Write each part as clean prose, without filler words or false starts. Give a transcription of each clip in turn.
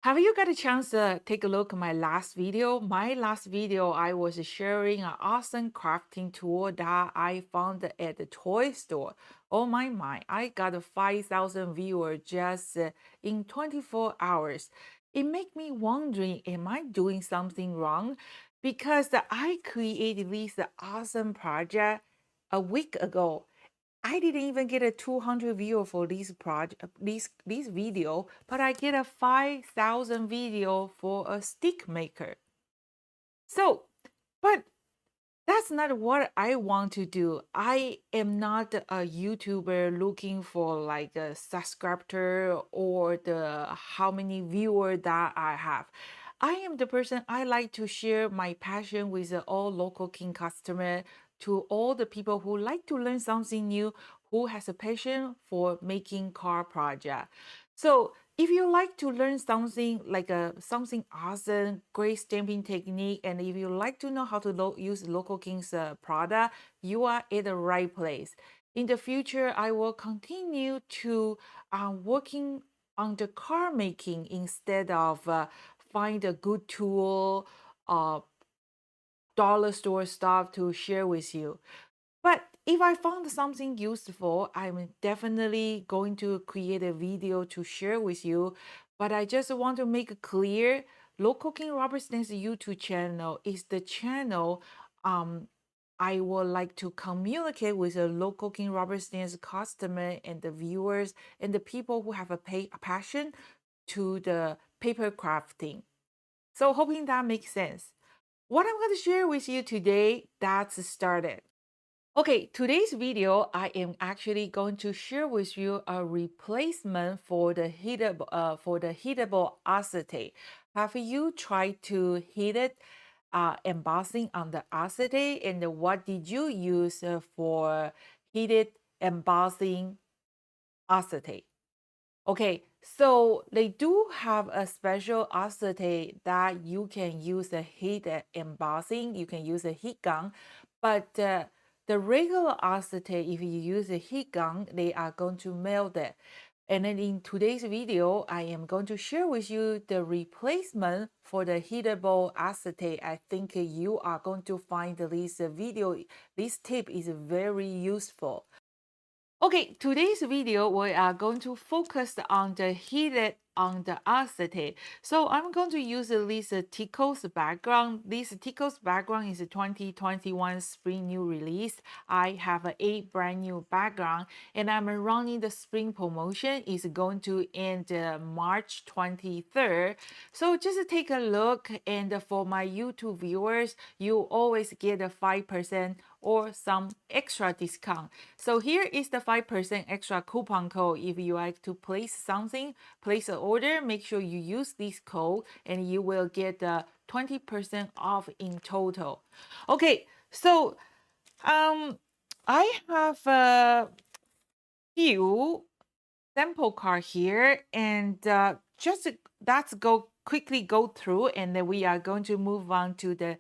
Have you got a chance to take a look at my last video? My last video, I was sharing an awesome crafting tool that I found at the toy store. Oh my, I got 5,000 viewers just in 24 hours. It made me wondering, am I doing something wrong? Because I created this awesome project a week ago. I didn't even get a 200 view for this project, this video, but I get a 5,000 video for a stick maker. So, but that's not what I want to do. I am not a YouTuber looking for like a subscriber or the how many viewer that I have. I am the person I like to share my passion with all local king customer to all the people who like to learn something new, who has a passion for making car project. So if you like to learn something like something awesome, great stamping technique, and if you like to know how to use Local King's product, you are at the right place. In the future, I will continue to working on the car making instead of find a good tool, dollar store stuff to share with you. But if I found something useful, I'm definitely going to create a video to share with you. But I just want to make it clear, Local King Robert Stan's YouTube channel is the channel I would like to communicate with the Local King Robert Stan's customer and the viewers and the people who have a passion to the paper crafting. So hoping that makes sense. What I'm going to share with you today, that's started. Okay, today's video, I am actually going to share with you a replacement for the heatable acetate. Have you tried to heat it, embossing on the acetate, and what did you use for heated embossing acetate? Okay, so they do have a special acetate that you can use a heat embossing. You can use a heat gun, but the regular acetate, if you use a heat gun, they are going to melt it. And then in today's video, I am going to share with you the replacement for the heatable acetate. I think you are going to find this video, this tip is very useful. Okay, today's video we are going to focus on the heated on the acetate. So I'm going to use this Tickles background. This Tickles background is a 2021 spring new release. I have a brand new background and I'm running the spring promotion. Is going to end March 23rd. So just take a look, and for my YouTube viewers, you always get a 5% or some extra discount. So here is the 5% extra coupon code. If you like to place something, place an order, make sure you use this code and you will get 20% off in total. Okay, so I have a few sample card here, and just let's quickly go through, and then we are going to move on to the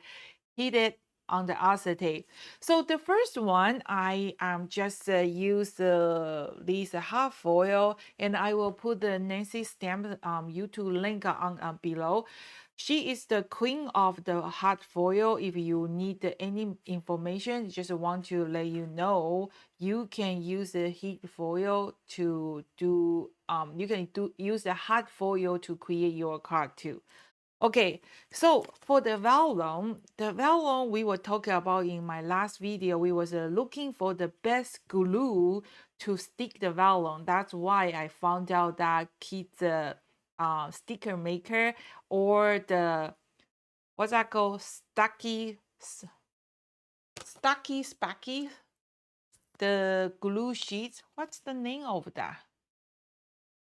heated on the acetate. So the first one, I just use this half foil, and I will put the Nancy stamp YouTube link on below. She is the queen of the hot foil. If you need any information, just want to let you know, you can use the heat foil to do, you can use the hot foil to create your card too. Okay, so for the vellum we were talking about in my last video, we was looking for the best glue to stick the vellum. That's why I found out that Kids sticker maker or the, what's that called, spacky, the glue sheets. What's the name of that?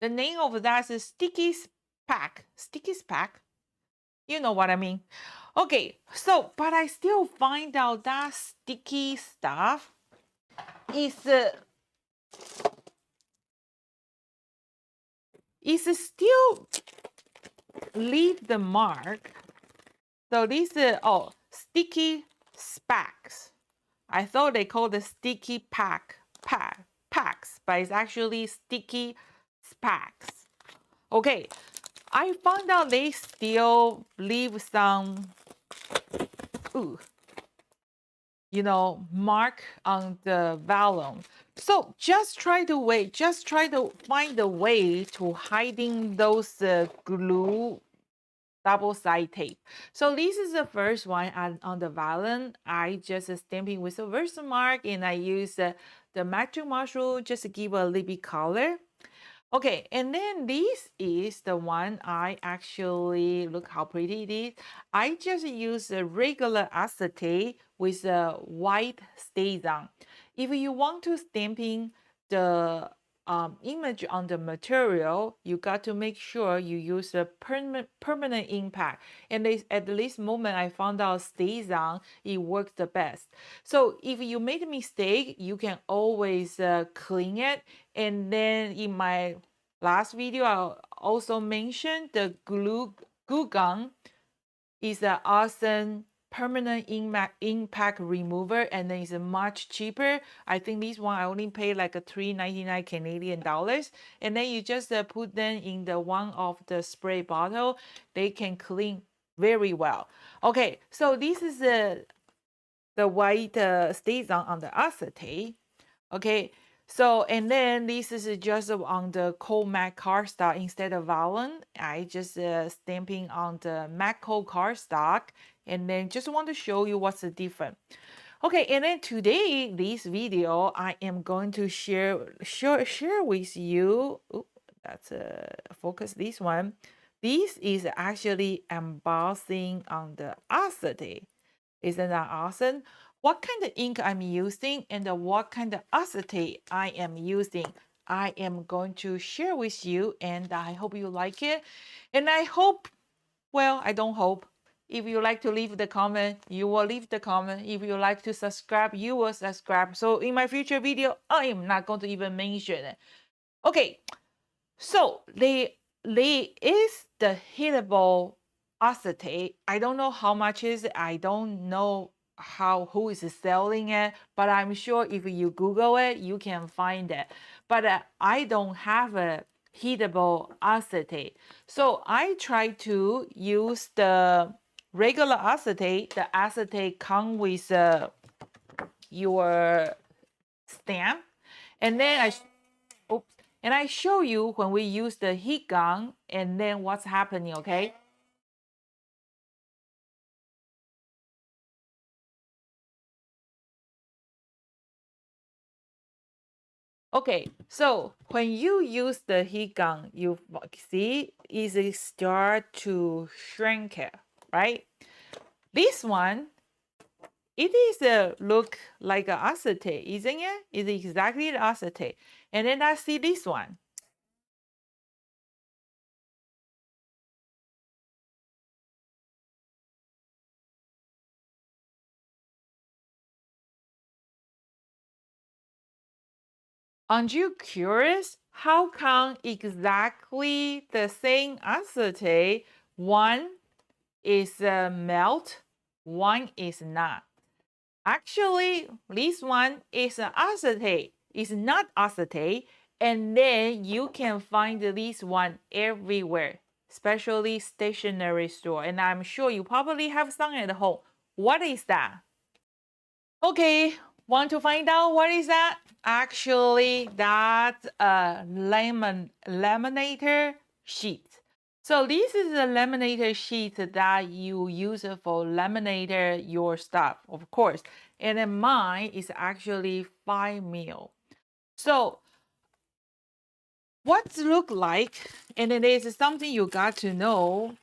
The name of that is sticky pack. You know what I mean. Okay, so but I still find out that sticky stuff is still leave the mark. So these sticky spacks. I thought they called the sticky packs, but it's actually sticky spacks. Okay, I found out they still leave some, ooh, mark on the vellum. So just try to find a way to hiding those glue double-side tape. So this is the first one on the vellum. I just stamping with a Versamark and I use the magic mushroom just to give a little bit color. Okay, and then this is the one I actually, look how pretty it is. I just use a regular acetate with a white stays on. If you want to stamping the image on the material, you got to make sure you use a permanent impact. And at this moment, I found out stays on, it works the best. So if you made a mistake, you can always clean it. And then in my last video, I also mentioned the glue gun is an awesome permanent impact remover, and then it's much cheaper. I think this one I only pay like a $3.99 Canadian dollars, and then you just put them in the one of the spray bottle. They can clean very well. Okay, so this is the white stays on the acetate. Okay, so and then this is just on the cold matte cardstock instead of vellum. I just stamping on the matte cold cardstock, and then just want to show you what's the difference. Okay, and then today this video I am going to share with you. Ooh, that's focus this one. This is actually embossing on the acetate. Isn't that awesome? What kind of ink I'm using and what kind of acetate I am using, I am going to share with you, and I hope you like it. And I hope, well, I don't hope. If you like to leave the comment, you will leave the comment. If you like to subscribe, you will subscribe. So in my future video, I am not going to even mention it. Okay, so there is the Heatable acetate. I don't know how much is it. I don't know who is selling it, but I'm sure if you Google it, you can find it. But I don't have a Heatable acetate, so I try to use the regular acetate. The acetate come with your stamp, and then I show you when we use the heat gun and then what's happening, okay? Okay, so when you use the heat gun, you see it start to shrink it, right? This one, it is look like an acetate, isn't it? It's exactly the acetate. And then I see this one. Aren't you curious? How come exactly the same acetate, one is melt, one is not? Actually, this one is acetate. It's not acetate. And then you can find this one everywhere, especially stationery store. And I'm sure you probably have some at home. What is that? Okay, want to find out what is that? Actually, that's a laminator sheet. So this is a laminator sheet that you use for laminate your stuff, of course. And then mine is actually 5 mil. So what's look like, and it is something you got to know.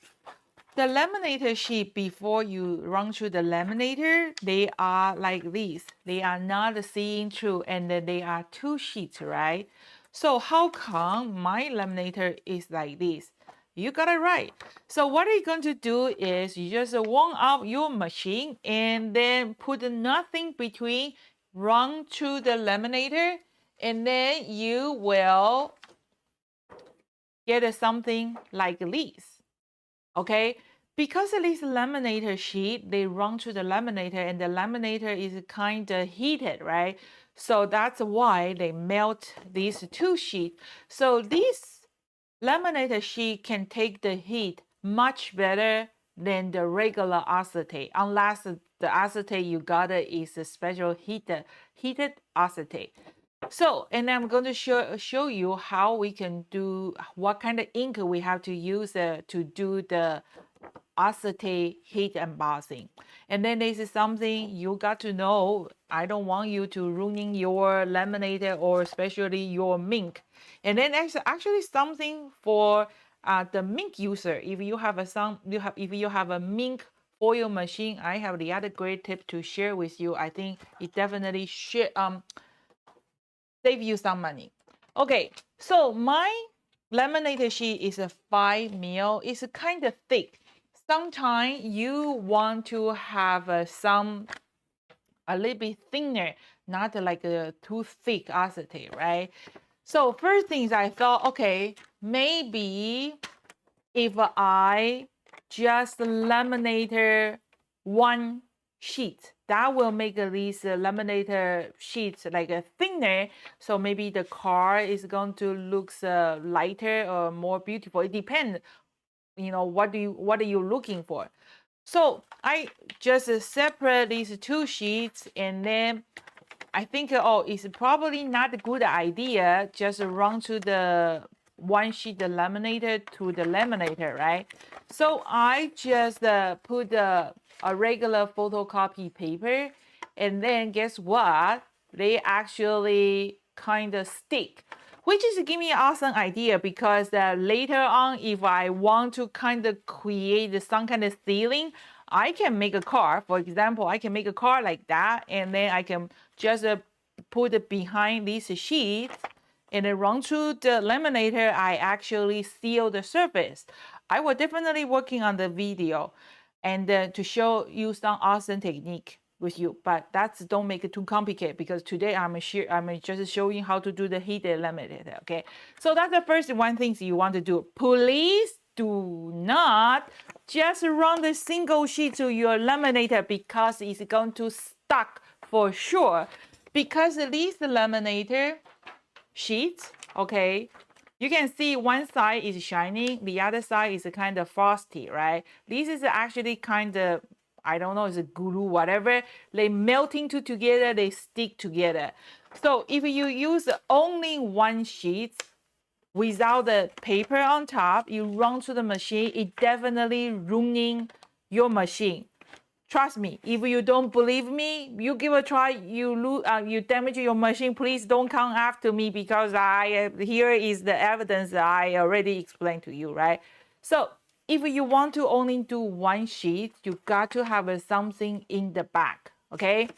The laminator sheet, before you run through the laminator, they are like this. They are not seeing through, and they are two sheets, right? So how come my laminator is like this? You got it right. So what you're going to do is you just warm up your machine and then put nothing between, run through the laminator, and then you will get something like this. Okay, because of this laminator sheet, they run through the laminator, and the laminator is kind of heated, right? So that's why they melt these two sheets. So this laminator sheet can take the heat much better than the regular acetate, unless the acetate you got is a special heated acetate. So, and I'm going to show you how we can do, what kind of ink we have to use to do the acetate heat embossing. And then this is something you got to know. I don't want you to ruining your laminator or especially your mink. And then actually something for the mink user. If you have if you have a mink foil machine, I have the other great tip to share with you. I think it definitely should save you some money. Okay, so my laminated sheet is a 5 mil. It's kind of thick. Sometimes you want to have a little bit thinner, not like a too thick acetate, right? So first things I thought, okay, maybe if I just laminate one sheet, that will make these laminator sheets like a thinner. So maybe the car is going to look lighter or more beautiful. It depends, what are you looking for? So I just separate these two sheets, and then I think, it's probably not a good idea just run to the one sheet the laminator to the laminator, right? So I just put a regular photocopy paper, and then guess what? They actually kind of stick, which is give me an awesome idea, because later on, if I want to kind of create some kind of ceiling, I can make a car. For example, I can make a car like that, and then I can just put it behind these sheets, and then run through the laminator. I actually seal the surface. I will definitely working on the video and to show you some awesome technique with you, but that's don't make it too complicated, because today I'm just showing how to do the heated laminator. Okay, so that's the first one thing you want to do. Please do not just run the single sheet to your laminator, because it's going to stuck for sure. Because these laminator sheets, okay, you can see one side is shining, the other side is kind of frosty, right? This is actually kind of, I don't know, it's a glue, whatever. They melting together, they stick together. So if you use only one sheet without the paper on top, you run to the machine, it definitely ruining your machine. Trust me, if you don't believe me, you give a try, you damage your machine, please don't come after me, because here is the evidence that I already explained to you, right? So if you want to only do one sheet, you got to have something in the back, okay?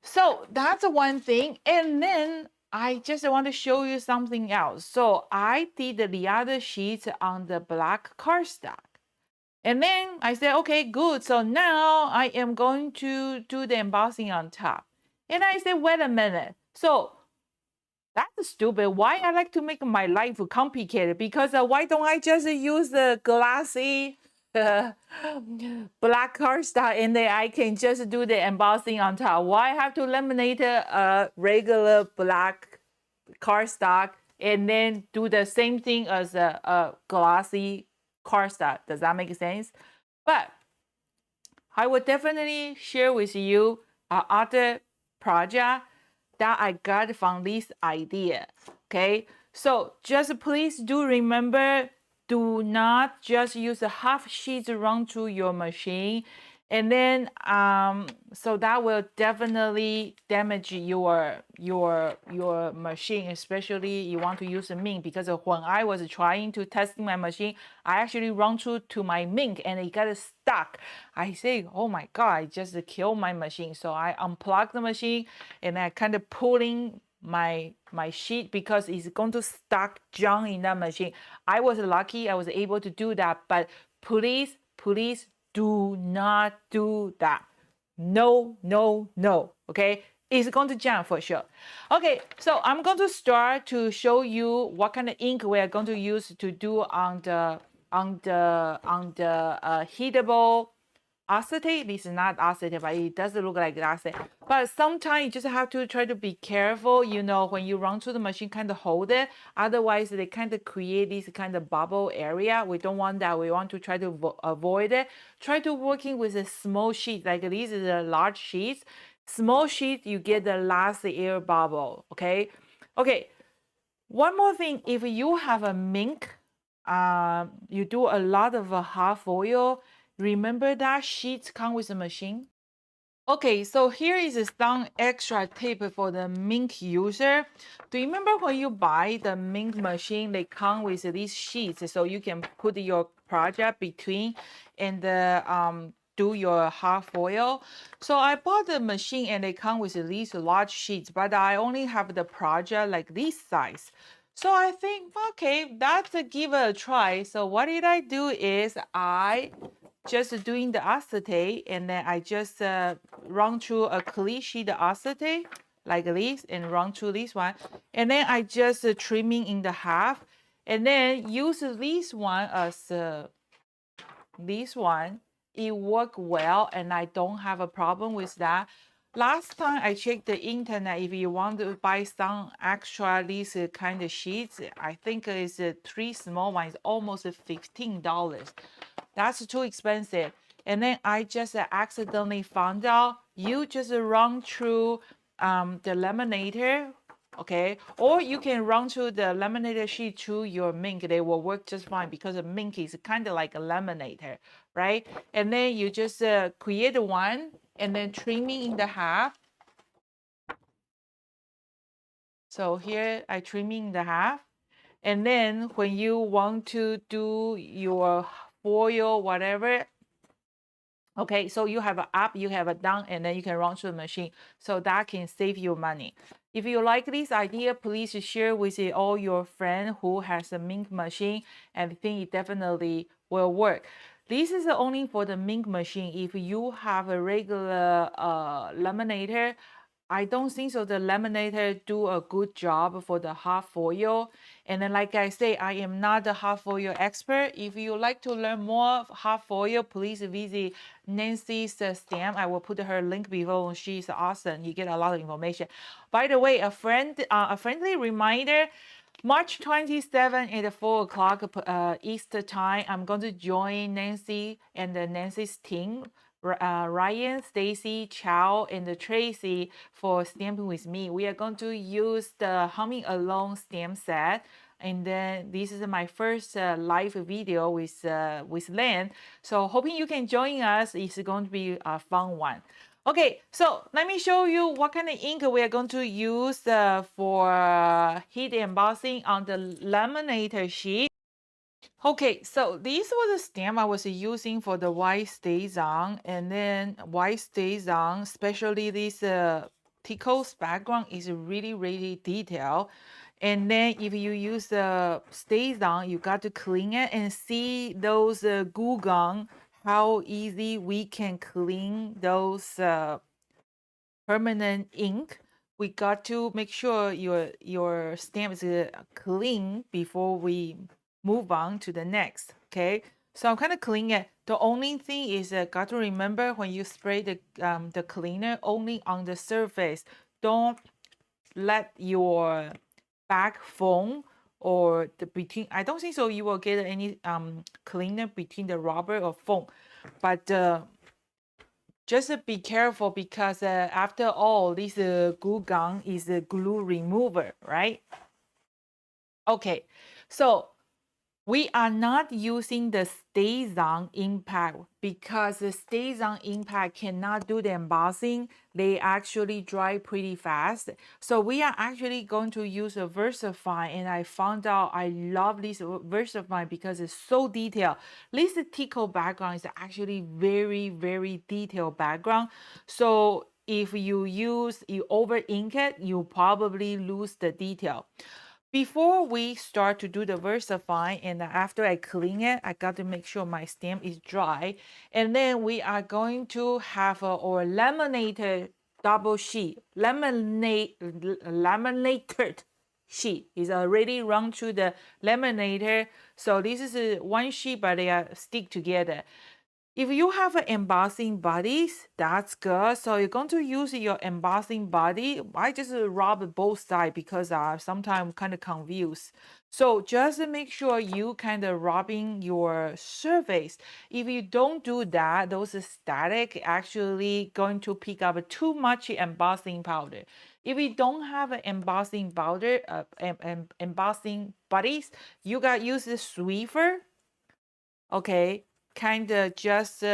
So that's one thing. And then I just want to show you something else. So I did the other sheets on the black cardstock. And then I said, okay, good. So now I am going to do the embossing on top. And I said, wait a minute. So that's stupid. Why I like to make my life complicated? Because why don't I just use the glassy black cardstock, and then I can just do the embossing on top? Why have to laminate a regular black cardstock and then do the same thing as a glossy cardstock? Does that make sense? But I will definitely share with you other project that I got from this idea. Okay, so just please do remember, do not just use a half sheet run through your machine, and then so that will definitely damage your machine, especially you want to use a mink, because when I was trying to test my machine, I actually run through to my mink and it got stuck. I say, oh my god, I just killed my machine. So I unplugged the machine and I kind of pulling my sheet, because it's going to stuck junk in that machine. I was lucky I was able to do that, but please do not do that. No, no, no. Okay, it's going to jam for sure. Okay, so I'm going to start to show you what kind of ink we are going to use to do on the heatable acetate. This is not acetate, but it does look like acetate. But sometimes you just have to try to be careful, you know, when you run through the machine, kind of hold it. Otherwise, they kind of create this kind of bubble area. We don't want that. We want to try to avoid it. Try to working with a small sheet, like these is a large sheets. Small sheet, you get the last air bubble, okay? Okay, one more thing, if you have a mink, you do a lot of half oil, remember that sheets come with a machine? Okay, so here is some extra tip for the Mink user. Do you remember when you buy the Mink machine, they come with these sheets so you can put your project between and do your half foil. So I bought the machine and they come with these large sheets, but I only have the project like this size. So I think, okay, that's give it a try. So what did I do is I just doing the acetate, and then I just run through a clean sheet of acetate like this and run through this one, and then I just trimming in the half, and then use this one as this one. It worked well, and I don't have a problem with that. Last time I checked the internet, if you want to buy some extra these kind of sheets, I think it's 3 small ones, almost $15. That's too expensive. And then I just accidentally found out you just run through the laminator, okay? Or you can run through the laminator sheet through your Mink. They will work just fine because the Mink is kind of like a laminator, right? And then you just create one and then trimming in the half. So here I trimming in the half. And then when you want to do your foil, whatever, okay, so you have an up, you have a down, and then you can run through the machine. So that can save you money. If you like this idea, please share with all your friends who has a Mink machine and think it definitely will work. This is only for the Mink machine. If you have a regular laminator, I don't think so. The laminator do a good job for the half foil. And then, like I say, I am not a half foil expert. If you like to learn more half foil, please visit Nancy's stamp. I will put her link below. She's awesome. You get a lot of information. By the way, a friendly reminder. March 27 at 4 o'clock Easter time, I'm going to join Nancy and Nancy's team, Ryan, Stacy, Chow, and Tracy for stamping with me. We are going to use the Humming Along stamp set. And then this is my first live video with Len. So hoping you can join us. It's going to be a fun one. Okay, so let me show you what kind of ink we are going to use for heat embossing on the laminator sheet. Okay, so this was a stamp I was using for the white stays on, and then white stays on, especially this Tickles background is really, really detailed. And then if you use the stays on, you got to clean it and see those glue gun, how easy we can clean those permanent ink. We got to make sure your stamp is clean before we move on to the next. Okay, so I'm kind of cleaning it. The only thing is got to remember when you spray the cleaner only on the surface. Don't let your back foam or the between. I don't think so. You will get any cleaner between the rubber or foam, but just be careful because after all, this glue gun is a glue remover, right? Okay, so we are not using the stays-on impact because the stays-on impact cannot do the embossing. They actually dry pretty fast. So we are actually going to use a VersaFine, and I found out I love this VersaFine because it's so detailed. This Tickle background is actually very, very detailed background. So if you over ink it, you probably lose the detail. Before we start to do the VersaFine, and after I clean it, I got to make sure my stamp is dry. And then we are going to have our laminated double sheet, laminated sheet is already run through the laminator. So this is one sheet, but they are stick together. If you have an embossing bodies, that's good. So you're going to use your embossing body. I just rub both sides because I sometimes kind of confused. So just make sure you kind of rubbing your surface. If you don't do that, those static actually going to pick up too much embossing powder. If you don't have an embossing powder, embossing bodies, you got use the Swiffer. Okay, kind of just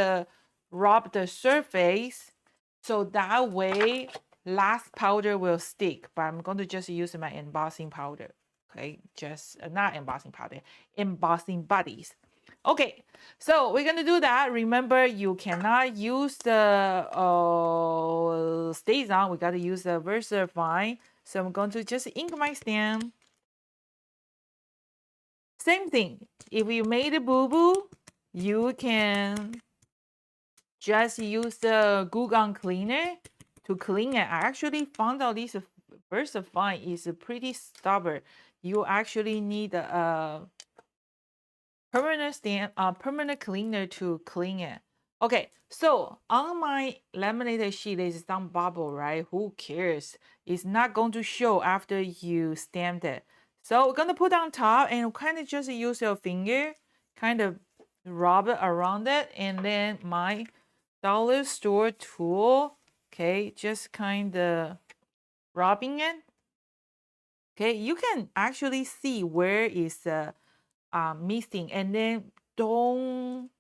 rub the surface so that way last powder will stick. But I'm going to just use my embossing powder. Okay, just not embossing powder, embossing bodies. Okay, so we're gonna do that. Remember, you cannot use the stays on. We gotta use the VersaFine. So I'm going to just ink my stamp. Same thing. If you made a boo-boo, you can just use the glue gun cleaner to clean it. I actually found out this VersaFine is pretty stubborn. You actually need a permanent cleaner to clean it. Okay, so on my laminated sheet, there's some bubble, right? Who cares? It's not going to show after you stamped it. So we're gonna put on top and kind of just use your finger, kind of rub it around it, and then my dollar store tool, okay, just kind of rubbing it. Okay, you can actually see where is missing, and then don't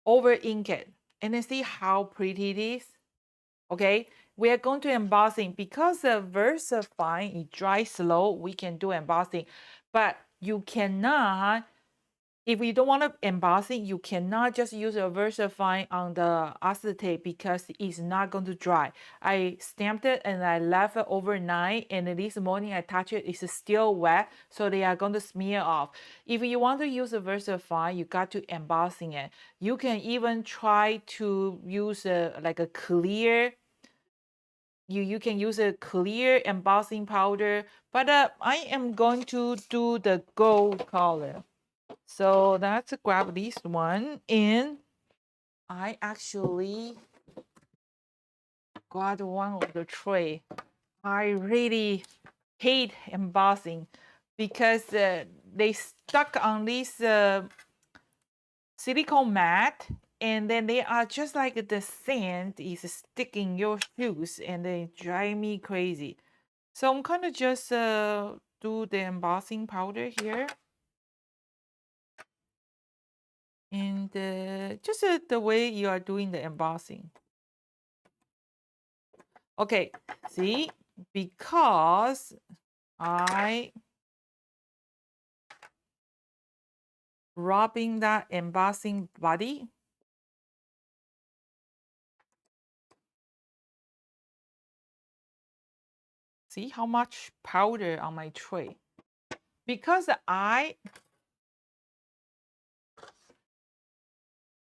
over ink it, and then see how pretty it is. Okay, we are going to embossing because the VersaFine it dries slow. We can do embossing, but you cannot. If you don't want to embossing, you cannot just use a VersaFine on the acetate because it's not going to dry. I stamped it and I left it overnight, and this morning I touch it, it's still wet, so they are going to smear off. If you want to use a VersaFine, you got to embossing it. You can even try to use like a clear. You can use a clear embossing powder, but I am going to do the gold color. So let's grab this one, and I actually got one of the tray. I really hate embossing because they stuck on this silicone mat, and then they are just like the sand is sticking your shoes, and they drive me crazy. So I'm kind of just do the embossing powder here. And just the way you are doing the embossing. Okay, see, because I rubbing that embossing body. See how much powder on my tray. Because I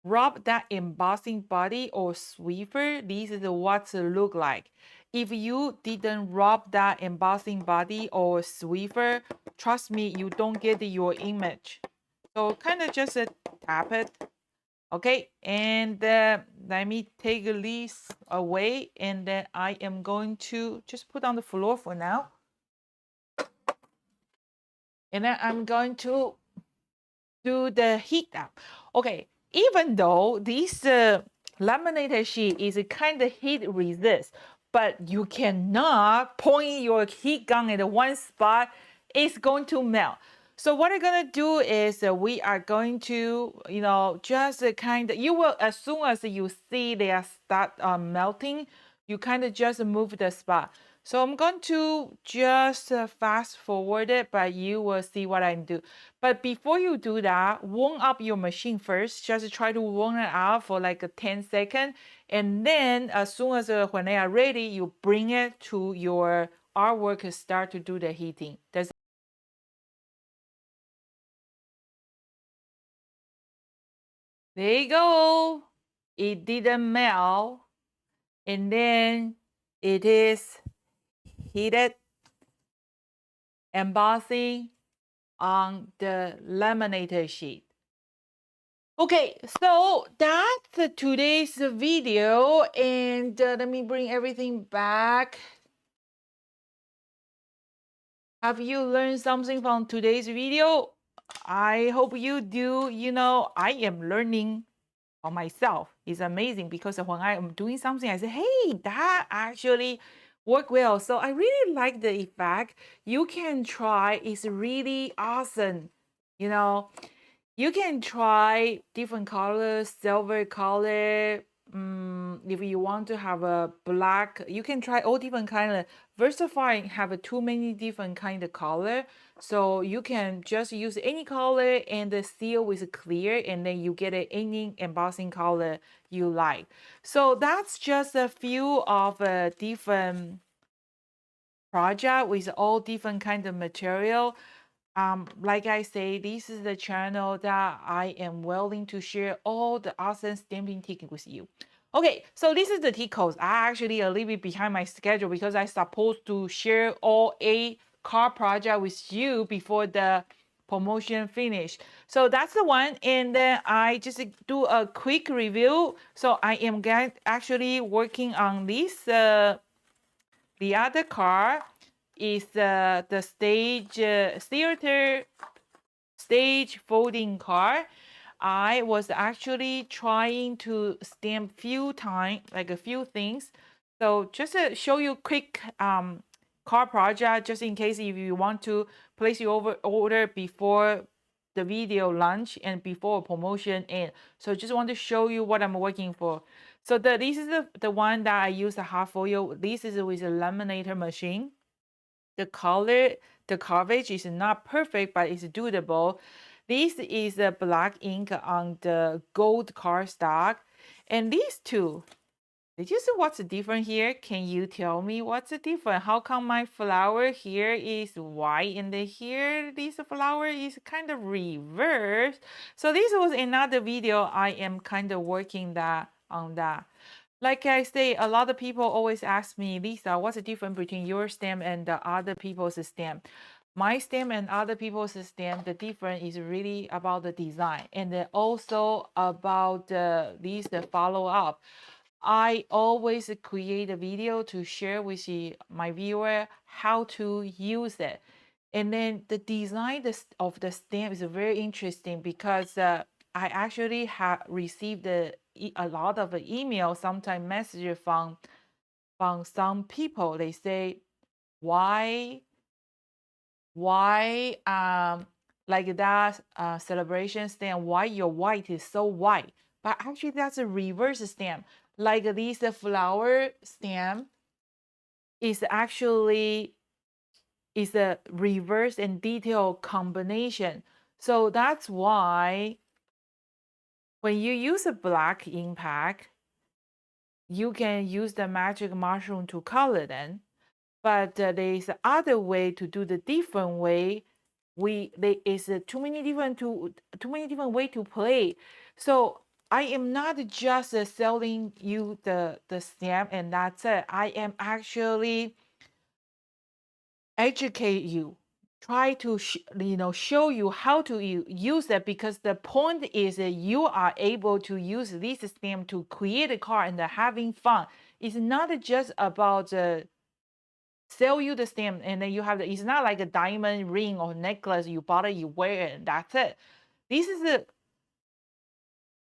rub that embossing body or Swiffer, this is what it look like. If you didn't rub that embossing body or Swiffer, trust me, you don't get your image. So kind of just tap it. Okay, and let me take this away, and then I am going to just put on the floor for now. And then I'm going to do the heat up. Okay, even though this laminated sheet is a kind of heat resist, but you cannot point your heat gun at one spot, it's going to melt. So what I'm gonna do is we are going to, just kind of, you will, as soon as you see they are start melting, you kind of just move the spot. So I'm going to just fast forward it, but you will see what I do. But before you do that, warm up your machine first. Just try to warm it up for like a 10 seconds. And then as soon as when they are ready, you bring it to your artwork and start to do the heating. There you go. It didn't melt. And then it is heated embossing on the laminated sheet. Okay, so that's today's video, and let me bring everything back. Have you learned something from today's video? I hope you do. You know, I am learning on myself. It's amazing because when I am doing something, I say, hey, that actually worked well. So I really like the effect. You can try. It's really awesome. You know, you can try different colors, silver color. If you want to have a black, you can try all different kind of Versafire have too many different kind of color. So you can just use any color and the seal with clear, and then you get any embossing color you like. So that's just a few of different project with all different kind of material. Like I say, this is the channel that I am willing to share all the awesome stamping technique with you. Okay, so this is the Tickles. I actually a little bit behind my schedule because I supposed to share all 8 card project with you before the promotion finish. So that's the one, and then I just do a quick review. So I am actually working on this. The other card is the theater stage folding card. I was actually trying to stamp few times, like a few things. So just to show you quick card project, just in case if you want to place your order before the video launch and before promotion end. So just want to show you what I'm working for. So this is the one that I use the half foil. This is with a laminator machine. The color, the coverage is not perfect, but it's doable. This is a black ink on the gold cardstock. And these two, did you see what's different here? Can you tell me what's different? How come my flower here is white and then here this flower is kind of reversed? So this was another video I am kind of working on that. Like I say, a lot of people always ask me, Lisa, what's the difference between your stamp and the other people's stamp? My stamp and other people's stamp, the difference is really about the design and then also about the follow up. I always create a video to share with my viewer how to use it. And then the design of the stamp is very interesting because I actually have received a lot of email, sometimes messages from some people. They say, why like that celebration stamp, why your white is so white? But actually that's a reverse stamp. Like this flower stamp is actually is a reverse and detail combination. So that's why when you use a black impact, you can use the magic mushroom to color them. But there is other way to do the different way. There is too many different way to play. So I am not just selling you the stamp and that's it. I am actually educate you, try to show you how to use it, because the point is that you are able to use this stamp to create a card and having fun. It's not just about sell you the stamp and then you have it's not like a diamond ring or necklace you bought it, you wear it, and that's it. This is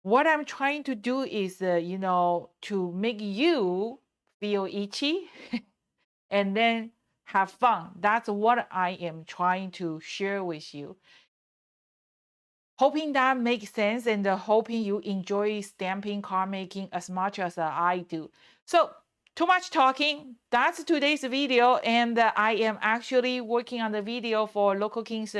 what I'm trying to do is to make you feel itchy and then have fun. That's what I am trying to share with you. Hoping that makes sense and hoping you enjoy stamping card making as much as I do. So too much talking. That's today's video, and I am actually working on the video for Local King's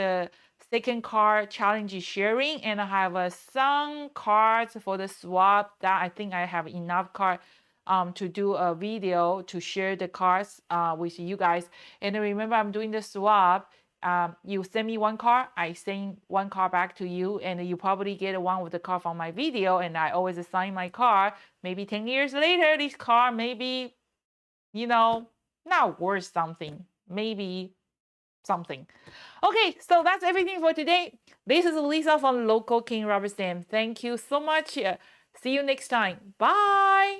second card challenge sharing, and I have some cards for the swap that I think I have enough card to do a video to share the cards with you guys. And remember, I'm doing the swap. You send me one card, I send one card back to you, and you probably get one with the card from my video, and I always assign my card. Maybe 10 years later, this card maybe, not worth something. Maybe something. Okay, so that's everything for today. This is Lisa from Local King Rubber Stamp. Thank you so much. See you next time. Bye.